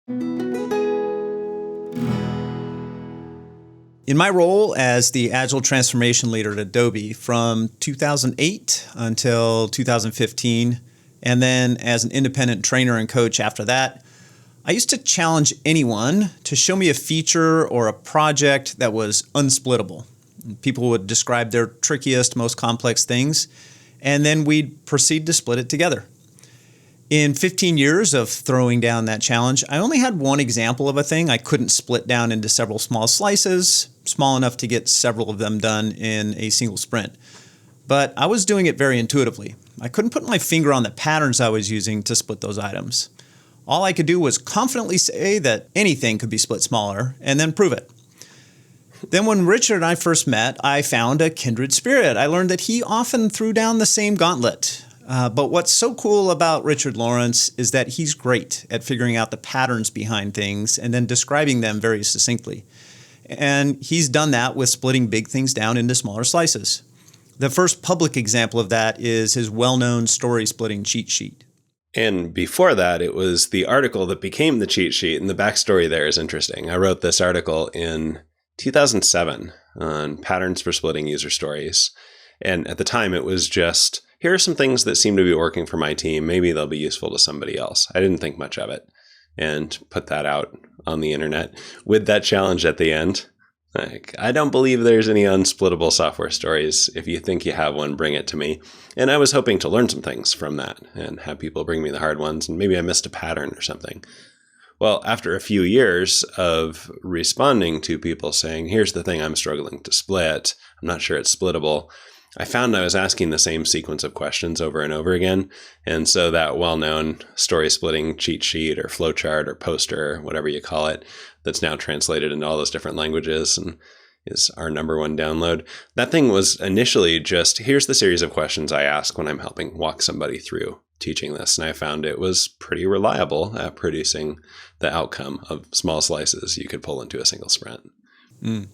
In my role as the Agile Transformation Leader at Adobe from 2008 until 2015, and then as an independent trainer and coach after that, I used to challenge anyone to show me a feature or a project that was unsplittable. People would describe their trickiest, most complex things, and then we'd proceed to split it together. In 15 years of throwing down that challenge, I only had one example of a thing I couldn't split down into several small slices, small enough to get several of them done in a single sprint. But I was doing it very intuitively. I couldn't put my finger on the patterns I was using to split those items. All I could do was confidently say that anything could be split smaller and then prove it. Then when Richard and I first met, I found a kindred spirit. I learned that he often threw down the same gauntlet. But what's so cool about Richard Lawrence is that he's great at figuring out the patterns behind things and then describing them very succinctly. And he's done that with splitting big things down into smaller slices. The first public example of that is his well-known story splitting cheat sheet. And before that, it was the article that became the cheat sheet, and the backstory there is interesting. I wrote this article in 2007 on patterns for splitting user stories. And at the time, it was just, here are some things that seem to be working for my team. Maybe they'll be useful to somebody else. I didn't think much of it and put that out on the internet with that challenge at the end. Like, I don't believe there's any unsplittable software stories. If you think you have one, bring it to me. And I was hoping to learn some things from that and have people bring me the hard ones. And maybe I missed a pattern or something. Well, after a few years of responding to people saying, here's the thing I'm struggling to split, I'm not sure it's splittable, I found I was asking the same sequence of questions over and over again. And so that well-known story splitting cheat sheet or flowchart or poster, whatever you call it, that's now translated into all those different languages and is our number one download. That thing was initially just, here's the series of questions I ask when I'm helping walk somebody through teaching this. And I found it was pretty reliable at producing the outcome of small slices you could pull into a single sprint. And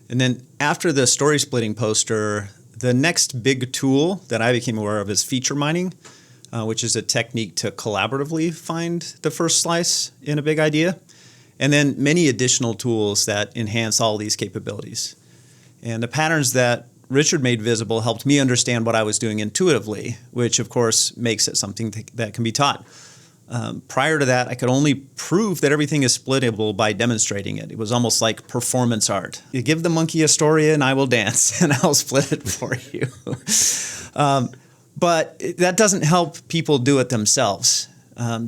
then after the story splitting poster, the next big tool that I became aware of is feature mining, which is a technique to collaboratively find the first slice in a big idea, and then many additional tools that enhance all these capabilities. And the patterns that Richard made visible helped me understand what I was doing intuitively, which of course makes it something that can be taught. Prior to that, I could only prove that everything is splittable by demonstrating it. It was almost like performance art. You give the monkey a story and I will dance and I'll split it for you. But that doesn't help people do it themselves.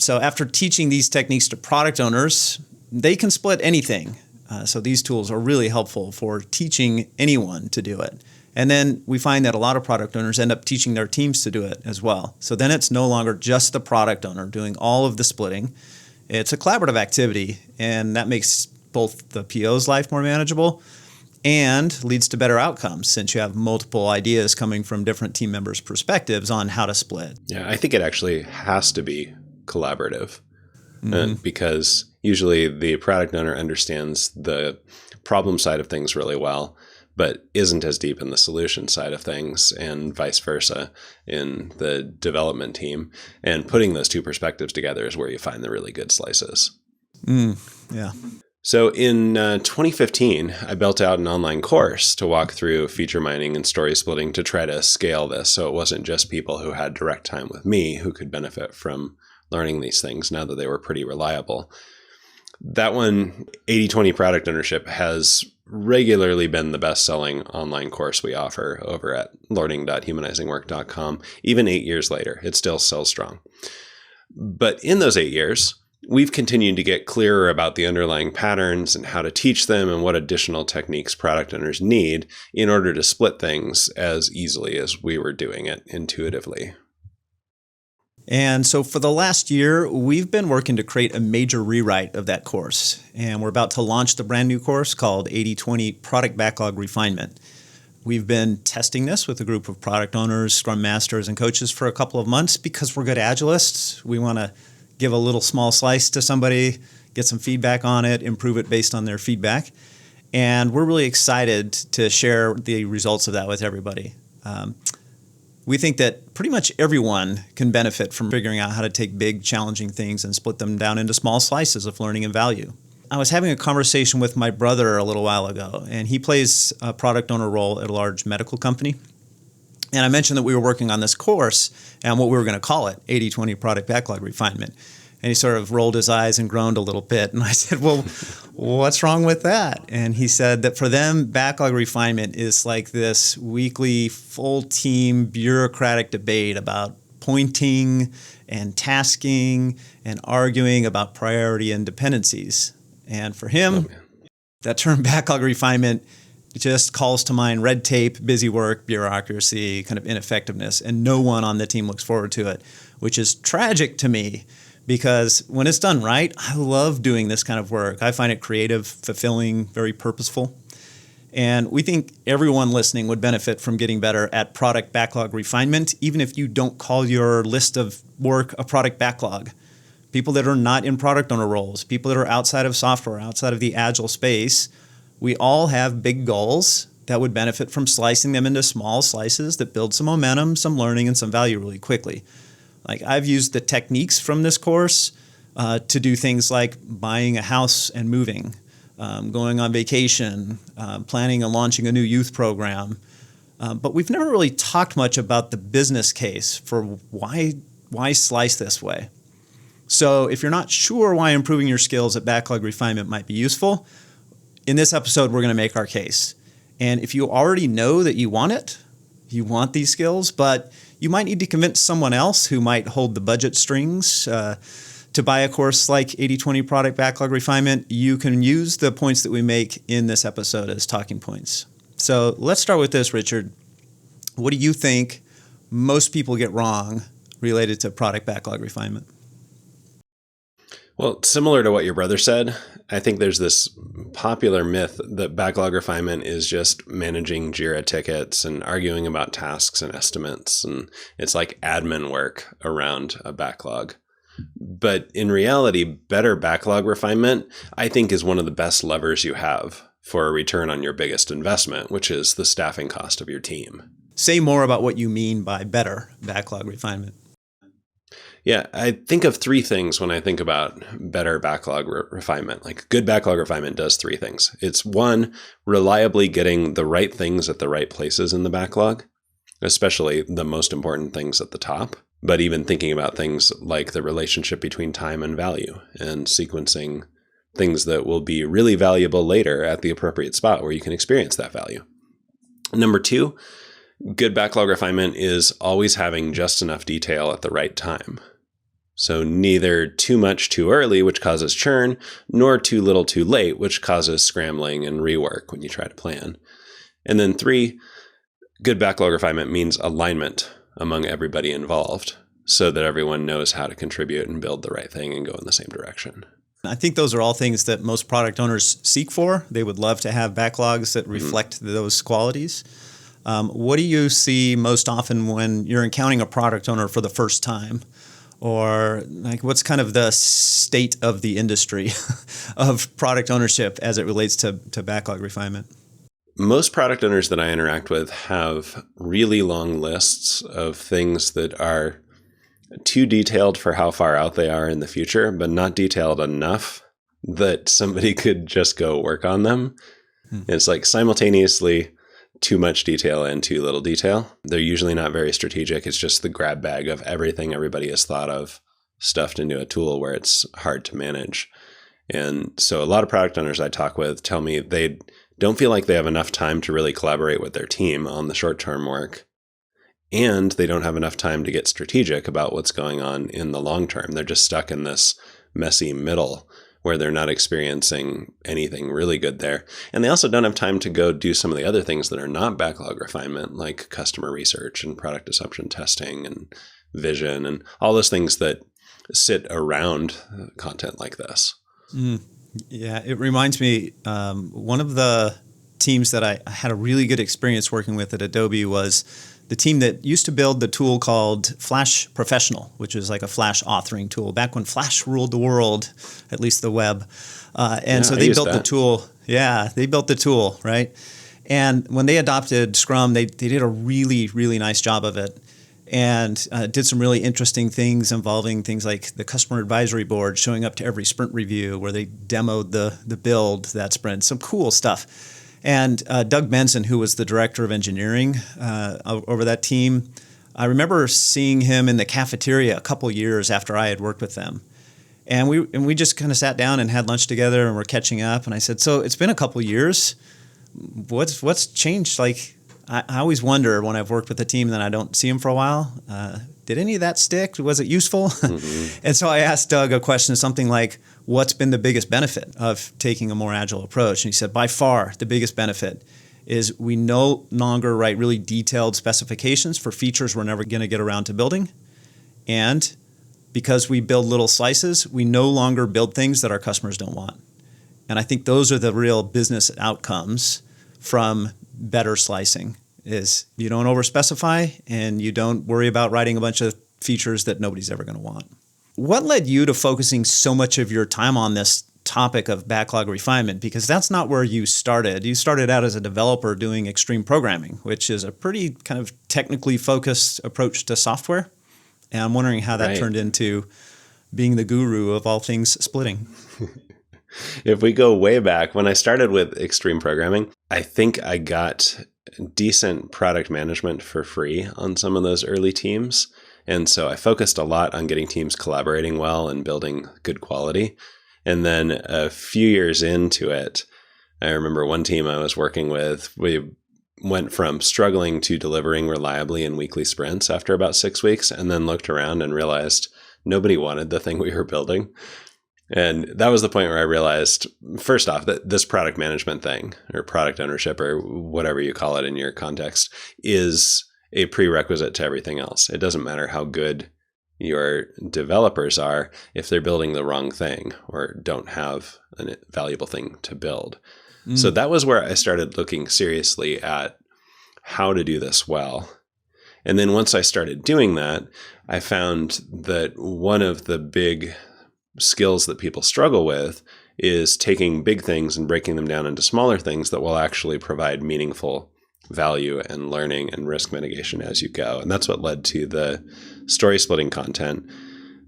So after teaching these techniques to product owners, they can split anything. So these tools are really helpful for teaching anyone to do it. And then we find that a lot of product owners end up teaching their teams to do it as well. So then it's no longer just the product owner doing all of the splitting. It's a collaborative activity, and that makes both the PO's life more manageable and leads to better outcomes since you have multiple ideas coming from different team members' perspectives on how to split. Yeah, I think it actually has to be collaborative because usually the product owner understands the problem side of things really well, but isn't as deep in the solution side of things, and vice versa in the development team. And putting those two perspectives together is where you find the really good slices. Yeah. So in 2015, I built out an online course to walk through feature mining and story splitting to try to scale this. So it wasn't just people who had direct time with me who could benefit from learning these things now that they were pretty reliable. That one, 80/20 product ownership, has regularly been the best-selling online course we offer over at learning.humanizingwork.com. Even 8 years later, it still sells strong. But in those 8 years, we've continued to get clearer about the underlying patterns and how to teach them and what additional techniques product owners need in order to split things as easily as we were doing it intuitively. And so for the last year, we've been working to create a major rewrite of that course. And we're about to launch the brand new course called 80/20 Product Backlog Refinement. We've been testing this with a group of product owners, scrum masters, and coaches for a couple of months because we're good agilists. We want to give a little small slice to somebody, get some feedback on it, improve it based on their feedback. And we're really excited to share the results of that with everybody. We think that pretty much everyone can benefit from figuring out how to take big, challenging things and split them down into small slices of learning and value. I was having a conversation with my brother a little while ago, and he plays a product owner role at a large medical company. And I mentioned that we were working on this course and what we were going to call it, 80/20 Product Backlog Refinement. And he sort of rolled his eyes and groaned a little bit. And I said, well, what's wrong with that? And he said that for them, backlog refinement is like this weekly full team bureaucratic debate about pointing and tasking and arguing about priority and dependencies. And for him, that term backlog refinement just calls to mind red tape, busy work, bureaucracy, kind of ineffectiveness, and no one on the team looks forward to it, which is tragic to me because when it's done right, I love doing this kind of work. I find it creative, fulfilling, very purposeful. And we think everyone listening would benefit from getting better at product backlog refinement, even if you don't call your list of work a product backlog. People that are not in product owner roles, people that are outside of software, outside of the agile space, we all have big goals that would benefit from slicing them into small slices that build some momentum, some learning, and some value really quickly. Like I've used the techniques from this course to do things like buying a house and moving, going on vacation, planning and launching a new youth program. But we've never really talked much about the business case for why slice this way. So if you're not sure why improving your skills at backlog refinement might be useful, in this episode, we're going to make our case. And if you already know that you want it, you want these skills, but you might need to convince someone else who might hold the budget strings to buy a course like 80/20 Product Backlog Refinement, you can use the points that we make in this episode as talking points. So let's start with this, Richard. What do you think most people get wrong related to product backlog refinement? Well, similar to what your brother said, I think there's this popular myth that backlog refinement is just managing JIRA tickets and arguing about tasks and estimates, and it's like admin work around a backlog. But in reality, better backlog refinement, I think, is one of the best levers you have for a return on your biggest investment, which is the staffing cost of your team. Say more about what you mean by better backlog refinement. Yeah, I think of three things when I think about better backlog refinement. Like good backlog refinement does three things. It's one, reliably getting the right things at the right places in the backlog, especially the most important things at the top. But even thinking about things like the relationship between time and value and sequencing things that will be really valuable later at the appropriate spot where you can experience that value. Number two, good backlog refinement is always having just enough detail at the right time. So neither too much too early, which causes churn, nor too little too late, which causes scrambling and rework when you try to plan. And then three, good backlog refinement means alignment among everybody involved so that everyone knows how to contribute and build the right thing and go in the same direction. I think those are all things that most product owners seek for. They would love to have backlogs that reflect those qualities. What do you see most often when you're encountering a product owner for the first time? Or like what's kind of the state of the industry of product ownership as it relates to backlog refinement? Most product owners that I interact with have really long lists of things that are too detailed for how far out they are in the future, but not detailed enough that somebody could just go work on them. It's like simultaneously too much detail and too little detail. They're usually not very strategic. It's just the grab bag of everything everybody has thought of stuffed into a tool where it's hard to manage. And so a lot of product owners I talk with tell me they don't feel like they have enough time to really collaborate with their team on the short-term work. And they don't have enough time to get strategic about what's going on in the long term. They're just stuck in this messy middle where they're not experiencing anything really good there. And they also don't have time to go do some of the other things that are not backlog refinement, like customer research and product assumption testing and vision and all those things that sit around content like this. Yeah, it reminds me, one of the teams that I had a really good experience working with at Adobe was the team that used to build the tool called Flash Professional, which is like a Flash authoring tool back when Flash ruled the world, at least the web. So they built the tool. Yeah, they built the tool, right? And when they adopted Scrum, they did a really, really nice job of it, and did some really interesting things involving things like the customer advisory board showing up to every sprint review where they demoed the build that sprint. Some cool stuff. And Doug Benson, who was the director of engineering over that team, I remember seeing him in the cafeteria a couple years after I had worked with them. And we just kind of sat down and had lunch together and we're catching up. And I said, so it's been a couple years. What's changed? Like, I always wonder when I've worked with a team and then I don't see them for a while, did any of that stick? Was it useful? Mm-hmm. And so I asked Doug a question, something like, what's been the biggest benefit of taking a more agile approach? And he said, by far, the biggest benefit is we no longer write really detailed specifications for features we're never going to get around to building. And because we build little slices, we no longer build things that our customers don't want. And I think those are the real business outcomes from better slicing, is you don't overspecify and you don't worry about writing a bunch of features that nobody's ever going to want. What led you to focusing so much of your time on this topic of backlog refinement? Because that's not where you started. You started out as a developer doing extreme programming, which is a pretty kind of technically focused approach to software. And I'm wondering how that turned into being the guru of all things splitting. If we go way back, when I started with extreme programming, I think I got decent product management for free on some of those early teams. And so I focused a lot on getting teams collaborating well and building good quality. And then a few years into it, I remember one team I was working with, we went from struggling to delivering reliably in weekly sprints after about 6 weeks, and then looked around and realized nobody wanted the thing we were building. And that was the point where I realized, first off, that this product management thing, or product ownership, or whatever you call it in your context, is a prerequisite to everything else. It doesn't matter how good your developers are if they're building the wrong thing or don't have a valuable thing to build. So that was where I started looking seriously at how to do this well. And then once I started doing that, I found that one of the big skills that people struggle with is taking big things and breaking them down into smaller things that will actually provide meaningful value and learning and risk mitigation as you go. And that's what led to the story splitting content.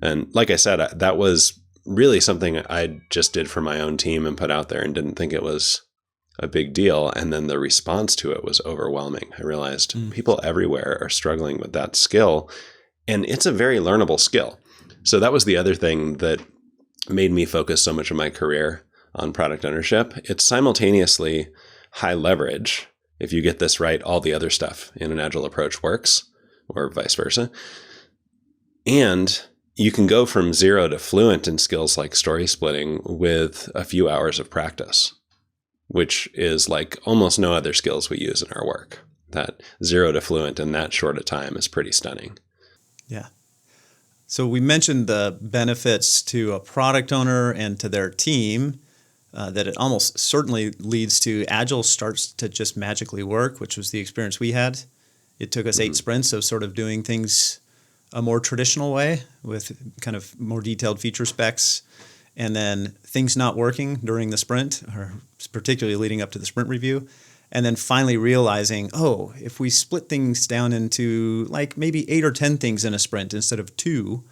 And like I said, that was really something I just did for my own team and put out there and didn't think it was a big deal. And then the response to it was overwhelming. I realized people everywhere are struggling with that skill, and it's a very learnable skill. So that was the other thing that made me focus so much of my career on product ownership. It's simultaneously high leverage. If you get this right, all the other stuff in an agile approach works, or vice versa. And you can go from zero to fluent in skills like story splitting with a few hours of practice, which is like almost no other skills we use in our work. That 0 to fluent in that short a time is pretty stunning. Yeah. So we mentioned the benefits to a product owner and to their team, that it almost certainly leads to Agile starts to just magically work, which was the experience we had. It took us 8 sprints of sort of doing things a more traditional way with kind of more detailed feature specs, and then things not working during the sprint, or particularly leading up to the sprint review. And then finally realizing, oh, if we split things down into like maybe 8 or 10 things in a sprint instead of 2,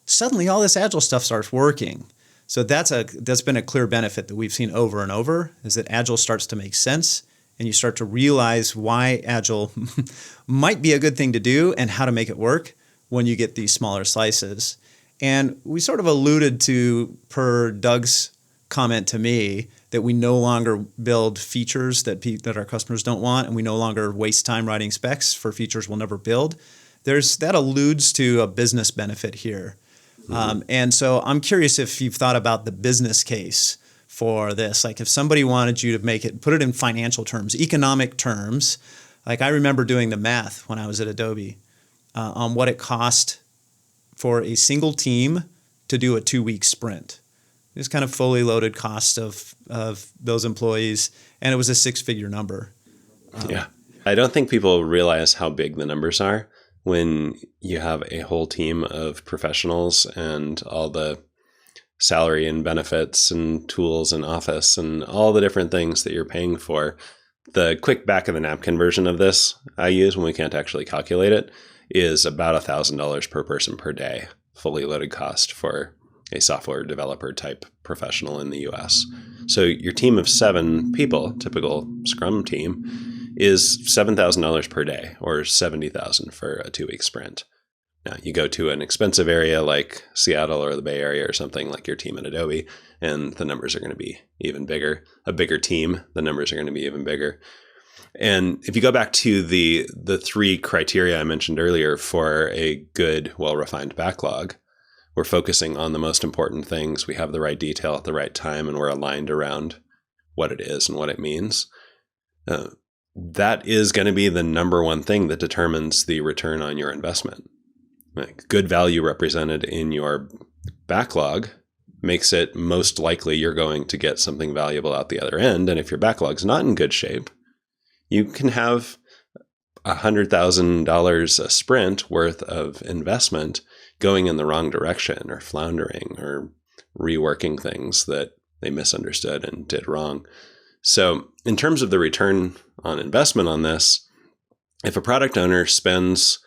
suddenly all this Agile stuff starts working. So that's been a clear benefit that we've seen over and over, is that Agile starts to make sense, and you start to realize why Agile might be a good thing to do and how to make it work when you get these smaller slices. And we sort of alluded to, per Doug's comment to me, that we no longer build features that our customers don't want, and we no longer waste time writing specs for features we'll never build. That alludes to a business benefit here. And so I'm curious if you've thought about the business case for this. Like if somebody wanted you to put it in financial terms, economic terms. Like I remember doing the math when I was at Adobe on what it cost for a single team to do a 2-week sprint. It was kind of fully loaded cost of those employees, and it was a 6-figure number. Yeah. I don't think people realize how big the numbers are when you have a whole team of professionals and all the salary and benefits and tools and office and all the different things that you're paying for The quick back of the napkin version of this I use when we can't actually calculate it is about $1,000 per person per day, fully loaded cost for a software developer type professional in the US. So your team of 7 people, typical Scrum team, is $7,000 per day, or $70,000 for a 2-week sprint. Now, you go to an expensive area like Seattle or the Bay Area or something like your team at Adobe, and the numbers are going to be even bigger. A bigger team, the numbers are going to be even bigger. And if you go back to the 3 criteria I mentioned earlier for a good, well-refined backlog, we're focusing on the most important things. We have the right detail at the right time, and we're aligned around what it is and what it means. That is going to be the number one thing that determines the return on your investment. Like, good value represented in your backlog makes it most likely you're going to get something valuable out the other end. And if your backlog's not in good shape, you can have $100,000 a sprint worth of investment going in the wrong direction, or floundering, or reworking things that they misunderstood and did wrong. So in terms of the return on investment on this, if a product owner spends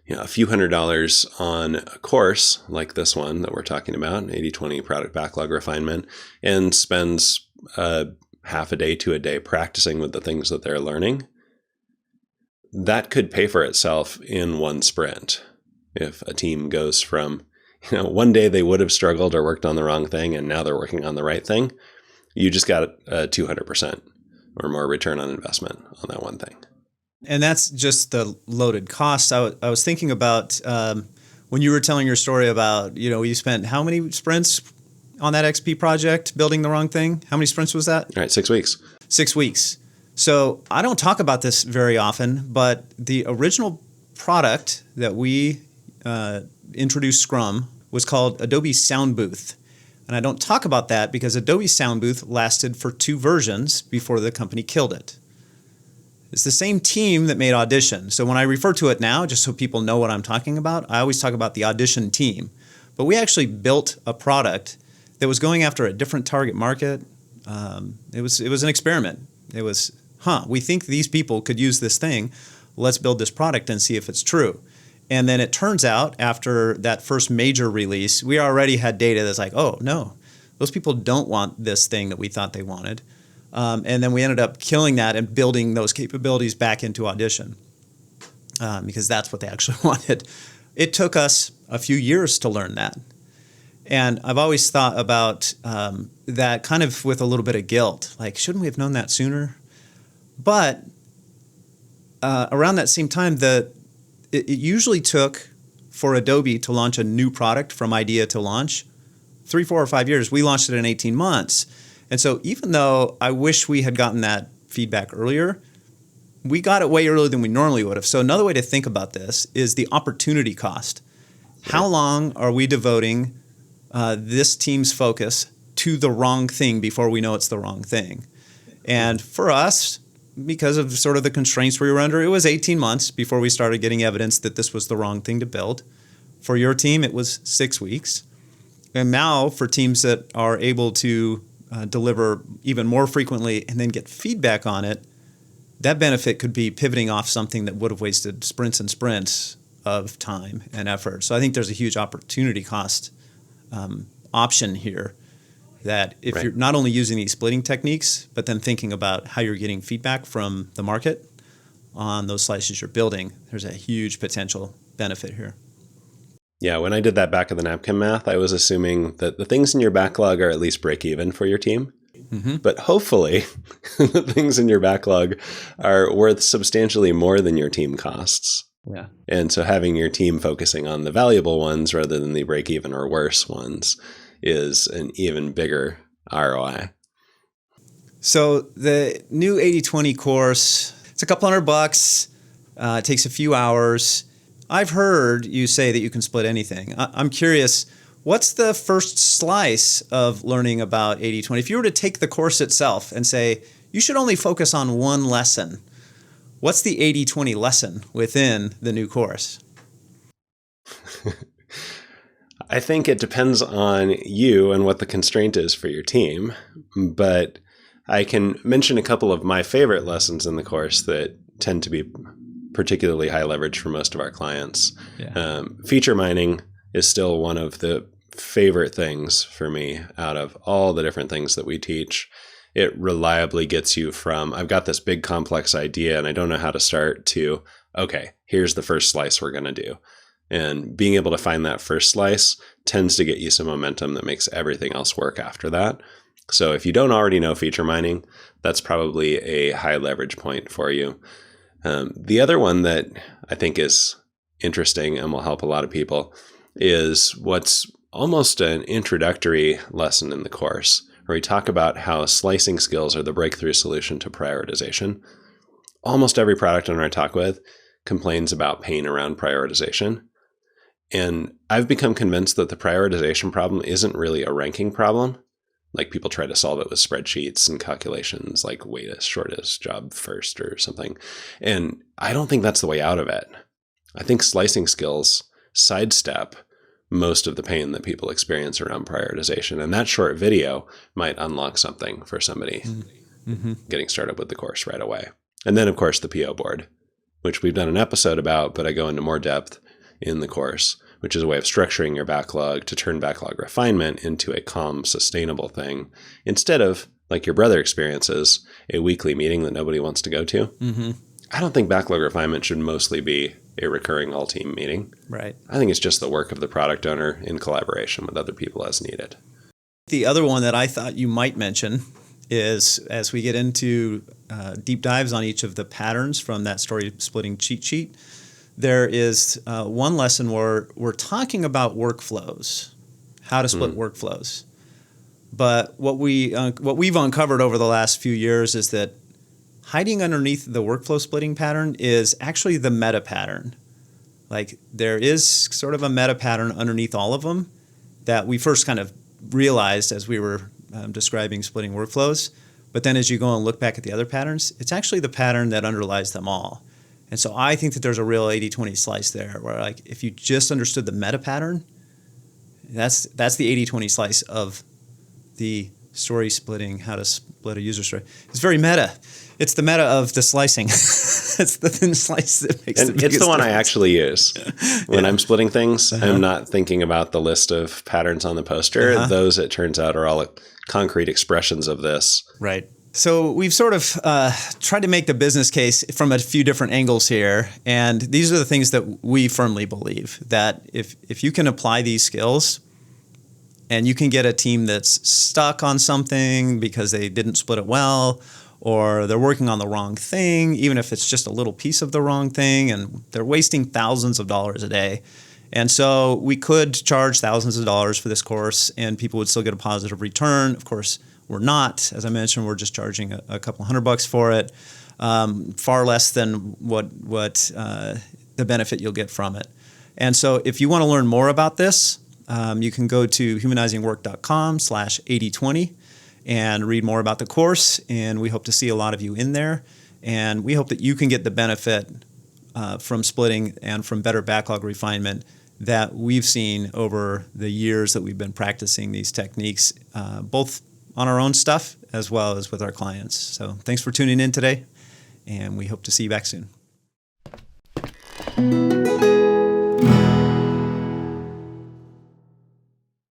a few $100s on a course like this one that we're talking about, 80/20 product backlog refinement, and spends half a day to a day practicing with the things that they're learning, that could pay for itself in one sprint. If a team goes from, one day they would have struggled or worked on the wrong thing, and now they're working on the right thing, you just got a 200% or more return on investment on that one thing. And that's just the loaded cost. I was thinking about when you were telling your story about, you spent how many sprints on that XP project building the wrong thing? How many sprints was that? All right, 6 weeks. 6 weeks. So I don't talk about this very often, but the original product that we introduced Scrum was called Adobe Sound Booth. And I don't talk about that because Adobe Sound Booth lasted for 2 versions before the company killed it. It's the same team that made Audition. So when I refer to it now, just so people know what I'm talking about, I always talk about the Audition team. But we actually built a product that was going after a different target market. It was an experiment. It was, we think these people could use this thing. Let's build this product and see if it's true. And then it turns out after that first major release, we already had data that's like, oh, no, those people don't want this thing that we thought they wanted. And then we ended up killing that and building those capabilities back into Audition because that's what they actually wanted. It took us a few years to learn that. And I've always thought about that kind of with a little bit of guilt. Like, shouldn't we have known that sooner? But around that same time, it usually took for Adobe to launch a new product from idea to launch 3, 4, or 5 years. We launched it in 18 months. And so even though I wish we had gotten that feedback earlier, we got it way earlier than we normally would have. So another way to think about this is the opportunity cost. How long are we devoting this team's focus to the wrong thing before we know it's the wrong thing? And for us, because of sort of the constraints we were under, it was 18 months before we started getting evidence that this was the wrong thing to build. For your team, it was 6 weeks. And now for teams that are able to deliver even more frequently and then get feedback on it, that benefit could be pivoting off something that would have wasted sprints and sprints of time and effort. So I think there's a huge opportunity cost option here that if you're not only using these splitting techniques, but then thinking about how you're getting feedback from the market on those slices you're building, there's a huge potential benefit here. Yeah, when I did that back of the napkin math, I was assuming that the things in your backlog are at least break even for your team. Mm-hmm. But hopefully the things in your backlog are worth substantially more than your team costs. Yeah. And so having your team focusing on the valuable ones rather than the break even or worse ones is an even bigger ROI. So the new 80/20 course, it's a couple $100. It takes a few hours. I've heard you say that you can split anything. I'm curious, what's the first slice of learning about 80/20? If you were to take the course itself and say, you should only focus on one lesson, what's the 80/20 lesson within the new course? I think it depends on you and what the constraint is for your team. But I can mention a couple of my favorite lessons in the course that tend to be particularly high leverage for most of our clients. Yeah. Feature mining is still one of the favorite things for me out of all the different things that we teach. It reliably gets you from, I've got this big complex idea and I don't know how to start, to, okay, here's the first slice we're going to do. And being able to find that first slice tends to get you some momentum that makes everything else work after that. So if you don't already know feature mining, that's probably a high leverage point for you. The other one that I think is interesting and will help a lot of people is what's almost an introductory lesson in the course, where we talk about how slicing skills are the breakthrough solution to prioritization. Almost every product owner I talk with complains about pain around prioritization. And I've become convinced that the prioritization problem isn't really a ranking problem. Like people try to solve it with spreadsheets and calculations like weightest, shortest, job first or something. And I don't think that's the way out of it. I think slicing skills sidestep most of the pain that people experience around prioritization. And that short video might unlock something for somebody getting started with the course right away. And then, of course, the PO board, which we've done an episode about, but I go into more depth in the course, which is a way of structuring your backlog to turn backlog refinement into a calm, sustainable thing, instead of, like your brother experiences, a weekly meeting that nobody wants to go to. Mm-hmm. I don't think backlog refinement should mostly be a recurring all-team meeting. Right. I think it's just the work of the product owner in collaboration with other people as needed. The other one that I thought you might mention is, as we get into deep dives on each of the patterns from that story splitting cheat sheet, there is one lesson where we're talking about workflows, how to split workflows. But what we've uncovered over the last few years is that hiding underneath the workflow splitting pattern is actually the meta pattern. Like there is sort of a meta pattern underneath all of them that we first kind of realized as we were describing splitting workflows. But then as you go and look back at the other patterns, it's actually the pattern that underlies them all. And so I think that there's a real 80-20 slice there where, like, if you just understood the meta pattern, that's the 80-20 slice of the story splitting, how to split a user story. It's very meta. It's the meta of the slicing. It's the thin slice that makes and the biggest it's the one difference. I actually use. When I'm splitting things, I'm not thinking about the list of patterns on the poster. Those, it turns out, are all concrete expressions of this. Right. So we've sort of tried to make the business case from a few different angles here. And these are the things that we firmly believe, that if you can apply these skills and you can get a team that's stuck on something because they didn't split it well, or they're working on the wrong thing, even if it's just a little piece of the wrong thing, and they're wasting thousands of dollars a day. And so we could charge thousands of dollars for this course and people would still get a positive return. Of course, we're not. As I mentioned, we're just charging a couple $100 for it, far less than what the benefit you'll get from it. And so if you want to learn more about this, you can go to humanizingwork.com/8020 and read more about the course. And we hope to see a lot of you in there. And we hope that you can get the benefit from splitting and from better backlog refinement that we've seen over the years that we've been practicing these techniques, both on our own stuff as well as with our clients. So thanks for tuning in today, and we hope to see you back soon.